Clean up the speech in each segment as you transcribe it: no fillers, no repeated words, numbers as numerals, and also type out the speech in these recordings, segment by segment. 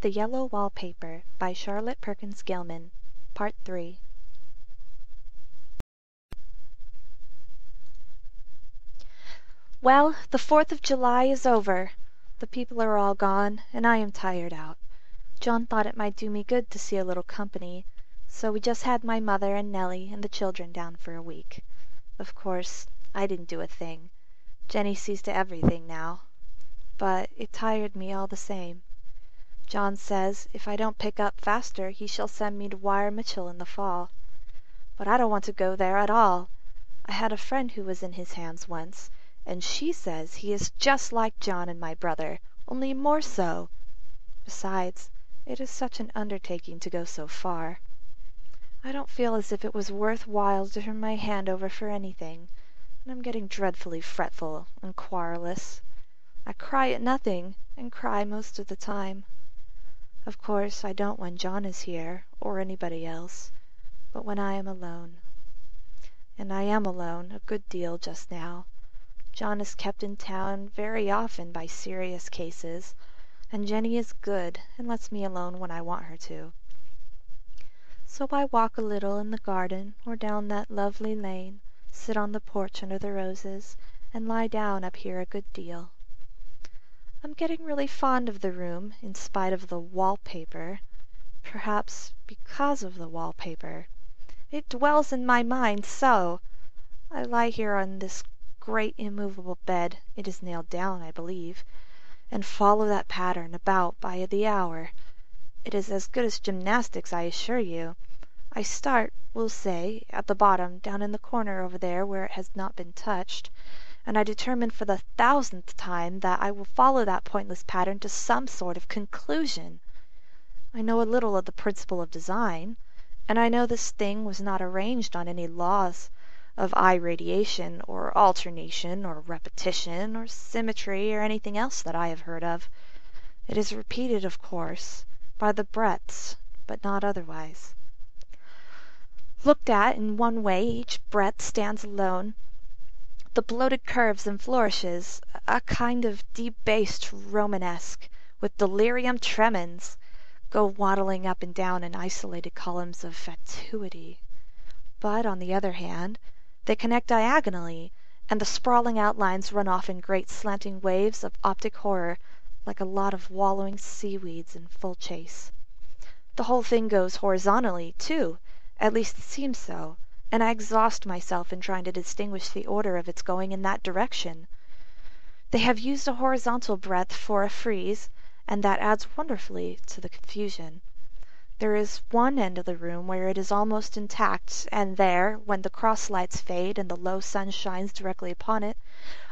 The Yellow Wallpaper by Charlotte Perkins Gilman. Part 3. Well, the 4th of July is over. The people are all gone, and I am tired out. John thought it might do me good to see a little company, so we just had my mother and Nellie and the children down for a week. Of course, I didn't do a thing. Jenny sees to everything now. But it tired me all the same. John says if I don't pick up faster he shall send me to Wire Mitchell in the fall. But I don't want to go there at all. I had a friend who was in his hands once, and she says he is just like John and my brother, only more so. Besides, it is such an undertaking to go so far. I don't feel as if it was worth while to turn my hand over for anything, and I'm getting dreadfully fretful and querulous. I cry at nothing, and cry most of the time. Of course, I don't when John is here, or anybody else, but when I am alone. And I am alone a good deal just now. John is kept in town very often by serious cases, and Jenny is good and lets me alone when I want her to. So I walk a little in the garden or down that lovely lane, sit on the porch under the roses, and lie down up here a good deal. I'm getting really fond of the room, in spite of the wallpaper. Perhaps because of the wallpaper. It dwells in my mind so. I lie here on this great immovable bed, it is nailed down, I believe, and follow that pattern about by the hour. It is as good as gymnastics, I assure you. I start, we'll say, at the bottom, down in the corner over there where it has not been touched, and I determine for the 1000th time that I will follow that pointless pattern to some sort of conclusion. I know a little of the principle of design, and I know this thing was not arranged on any laws of eye radiation, or alternation, or repetition, or symmetry, or anything else that I have heard of. It is repeated, of course, by the breadths, but not otherwise. Looked at in one way, each breadth stands alone. The bloated curves and flourishes, a kind of debased Romanesque, with delirium tremens, go waddling up and down in isolated columns of fatuity. But, on the other hand, they connect diagonally, and the sprawling outlines run off in great slanting waves of optic horror, like a lot of wallowing seaweeds in full chase. The whole thing goes horizontally, too, at least it seems so, and I exhaust myself in trying to distinguish the order of its going in that direction. They have used a horizontal breadth for a frieze, and that adds wonderfully to the confusion. There is one end of the room where it is almost intact, and there, when the cross lights fade and the low sun shines directly upon it,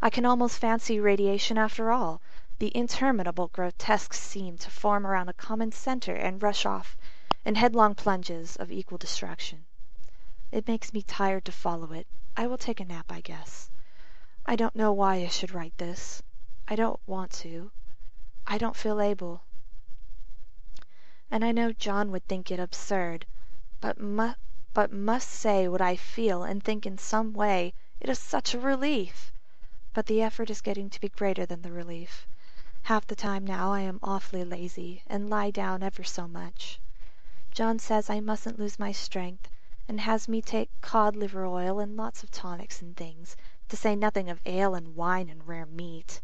I can almost fancy radiation after all. The interminable grotesques seem to form around a common centre and rush off in headlong plunges of equal destruction. It makes me tired to follow it. I will take a nap, I guess. I don't know why I should write this. I don't want to. I don't feel able. And I know John would think it absurd, but must say what I feel and think in some way. It is such a relief. But the effort is getting to be greater than the relief. Half the time now I am awfully lazy, and lie down ever so much. John says I mustn't lose my strength, and has me take cod liver oil and lots of tonics and things, to say nothing of ale and wine and rare meat.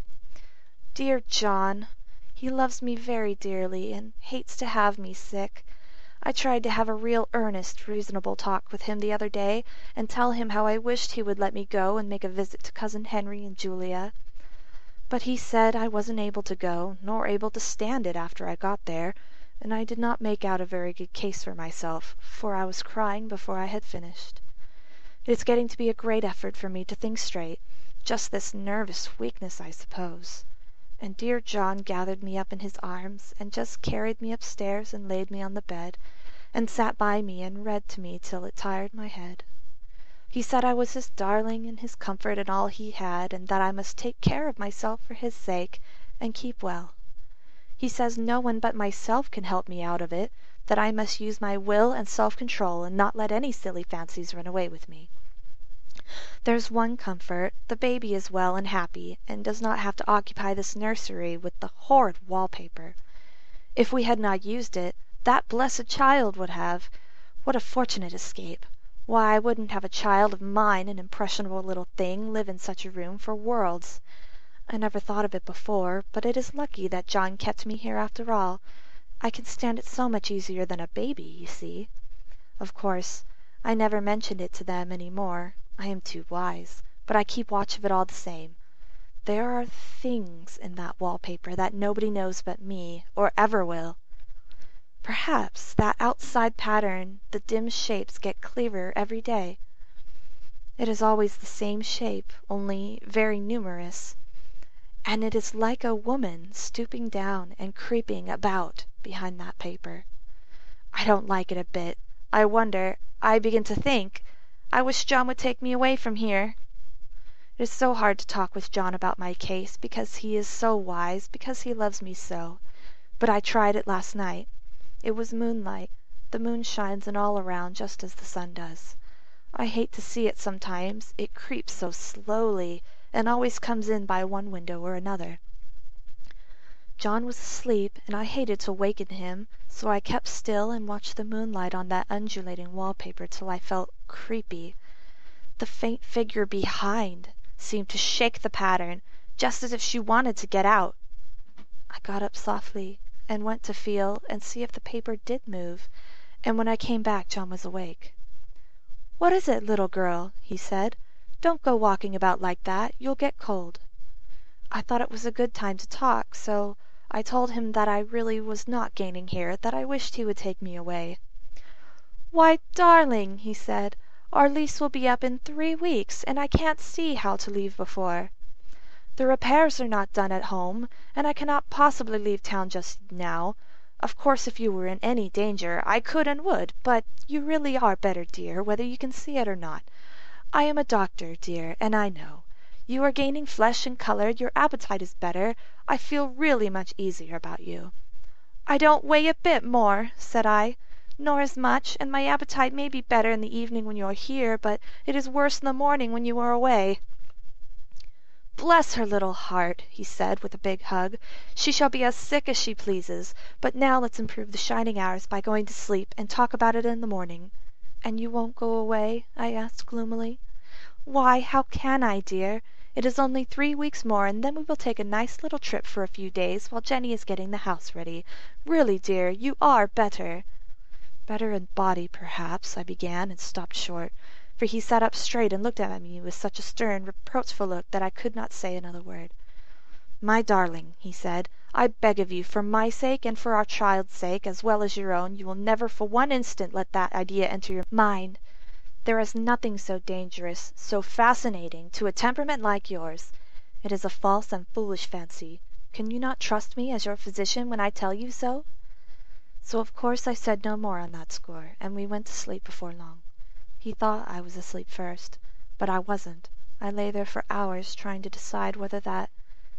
Dear John! He loves me very dearly, and hates to have me sick. I tried to have a real earnest, reasonable talk with him the other day, and tell him how I wished he would let me go and make a visit to Cousin Henry and Julia. But he said I wasn't able to go, nor able to stand it after I got there, and I did not make out a very good case for myself, for I was crying before I had finished. It is getting to be a great effort for me to think straight, just this nervous weakness, I suppose. And dear John gathered me up in his arms, and just carried me upstairs and laid me on the bed, and sat by me and read to me till it tired my head. He said I was his darling and his comfort and all he had, and that I must take care of myself for his sake, and keep well. He says no one but myself can help me out of it, that I must use my will and self-control, and not let any silly fancies run away with me. There's one comfort, the baby is well and happy, and does not have to occupy this nursery with the horrid wallpaper. If we had not used it, that blessed child would have. What a fortunate escape! Why, I wouldn't have a child of mine, an impressionable little thing, live in such a room for worlds. I never thought of it before, but it is lucky that John kept me here after all. I can stand it so much easier than a baby, you see. Of course, I never mentioned it to them any more. I am too wise, but I keep watch of it all the same. There are things in that wallpaper that nobody knows but me, or ever will. Perhaps that outside pattern, the dim shapes get clearer every day. It is always the same shape, only very numerous. And it is like a woman stooping down and creeping about behind that paper. I don't like it a bit. I begin to think, I wish John would take me away from here. It is so hard to talk with John about my case, because he is so wise, because he loves me so. But I tried it last night. It was moonlight. The moon shines in all around just as the sun does. I hate to see it sometimes. It creeps so slowly, and always comes in by one window or another. John was asleep, and I hated to waken him, so I kept still and watched the moonlight on that undulating wallpaper till I felt creepy. The faint figure behind seemed to shake the pattern, just as if she wanted to get out. I got up softly and went to feel and see if the paper did move, and when I came back John was awake. "What is it, little girl?" he said. "Don't go walking about like that. You'll get cold." I thought it was a good time to talk, so I told him that I really was not gaining here, that I wished he would take me away. "Why, darling," he said, "our lease will be up in 3 weeks, and I can't see how to leave before. The repairs are not done at home, and I cannot possibly leave town just now. Of course if you were in any danger, I could and would, but you really are better, dear, whether you can see it or not. I am a doctor, dear, and I know. You are gaining flesh and colour, your appetite is better. I feel really much easier about you." "I don't weigh a bit more," said I, "nor as much, and my appetite may be better in the evening when you are here, but it is worse in the morning when you are away." "Bless her little heart," he said, with a big hug. "She shall be as sick as she pleases. But now let's improve the shining hours by going to sleep, and talk about it in the morning." "And you won't go away?" I asked gloomily. "Why, how can I, dear? It is only 3 weeks more, and then we will take a nice little trip for a few days while Jenny is getting the house ready. Really, dear, you are better." "Better in body, perhaps," I began, and stopped short, for he sat up straight and looked at me with such a stern, reproachful look that I could not say another word. "My darling," he said, "I beg of you, for my sake and for our child's sake, as well as your own, you will never for one instant let that idea enter your mind. There is nothing so dangerous, so fascinating, to a temperament like yours. It is a false and foolish fancy. Can you not trust me as your physician when I tell you so?" So of course I said no more on that score, and we went to sleep before long. He thought I was asleep first, but I wasn't. I lay there for hours trying to decide whether that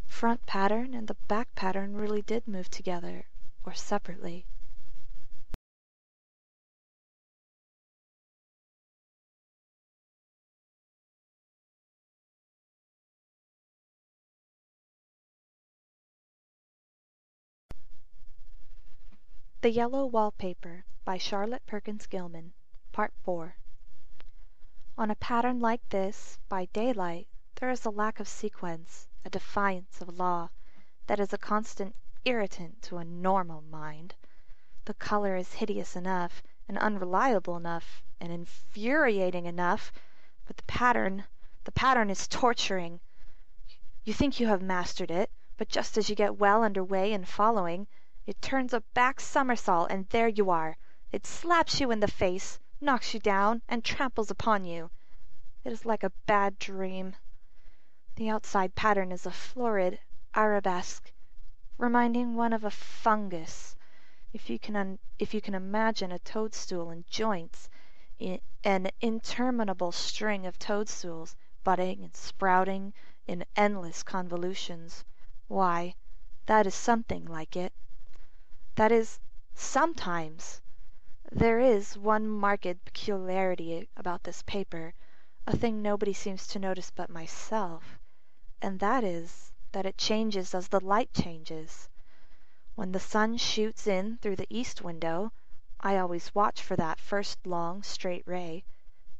front pattern and the back pattern really did move together or separately. The Yellow Wallpaper by Charlotte Perkins Gilman. Part 4. On a pattern like this, by daylight, there is a lack of sequence, a defiance of law, that is a constant irritant to a normal mind. The color is hideous enough, and unreliable enough, and infuriating enough, but the pattern is torturing. You think you have mastered it, but just as you get well under way and following, it turns a back somersault, and there you are. It slaps you in the face, knocks you down, and tramples upon you. It is like a bad dream. The outside pattern is a florid arabesque, reminding one of a fungus. If you can imagine a toadstool in joints, an interminable string of toadstools, budding and sprouting in endless convolutions, why, that is something like it. That is, sometimes. There is one marked peculiarity about this paper, a thing nobody seems to notice but myself, and that is that it changes as the light changes. When the sun shoots in through the east window, I always watch for that first long, straight ray.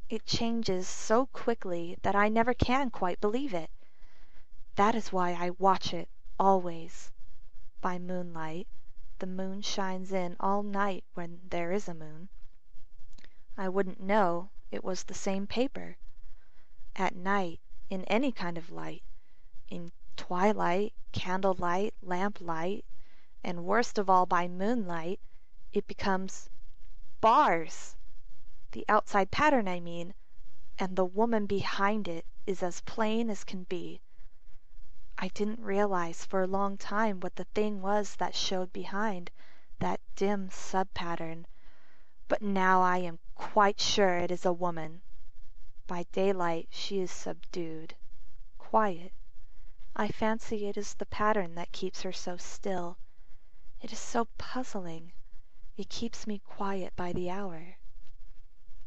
It changes so quickly that I never can quite believe it. That is why I watch it always. By moonlight. The moon shines in all night when there is a moon. I wouldn't know it was the same paper. At night, in any kind of light, in twilight, candlelight, lamplight, and worst of all by moonlight, it becomes bars. The outside pattern, I mean, and the woman behind it is as plain as can be. I didn't realize for a long time what the thing was that showed behind that dim sub-pattern, but now I am quite sure it is a woman. By daylight she is subdued, quiet. I fancy it is the pattern that keeps her so still. It is so puzzling. It keeps me quiet by the hour.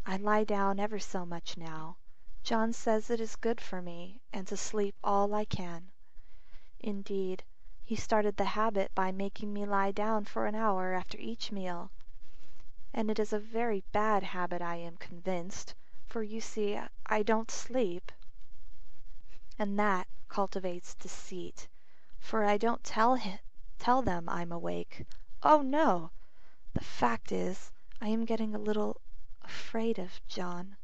I lie down ever so much now. John says it is good for me, and to sleep all I can. Indeed, he started the habit by making me lie down for an hour after each meal. And it is a very bad habit, I am convinced, for you see, I don't sleep. And that cultivates deceit, for I don't tell them I'm awake. Oh, no! The fact is, I am getting a little afraid of John.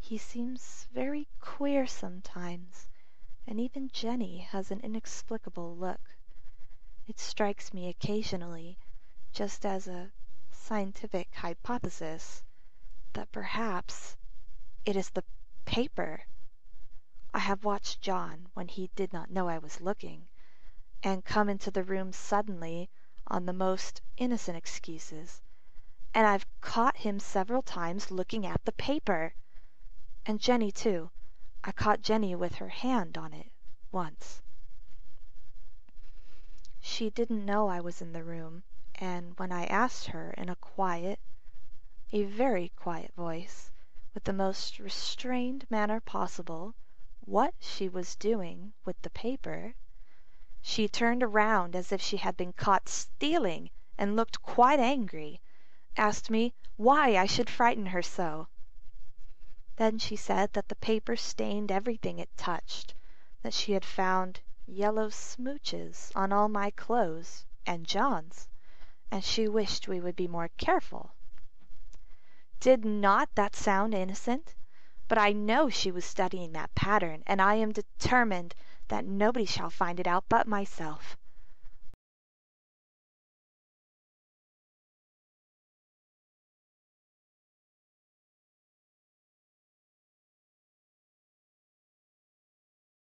He seems very queer sometimes, and even Jenny has an inexplicable look. It strikes me occasionally, just as a scientific hypothesis, that perhaps it is the paper. I have watched John when he did not know I was looking, and come into the room suddenly on the most innocent excuses, and I've caught him several times looking at the paper. And Jenny too. I caught Jenny with her hand on it once. She didn't know I was in the room, and when I asked her in a very quiet voice, with the most restrained manner possible, what she was doing with the paper, she turned around as if she had been caught stealing and looked quite angry, asked me why I should frighten her so. Then she said that the paper stained everything it touched, that she had found yellow smooches on all my clothes and John's, and she wished we would be more careful. Did not that sound innocent? But I know she was studying that pattern, and I am determined that nobody shall find it out but myself.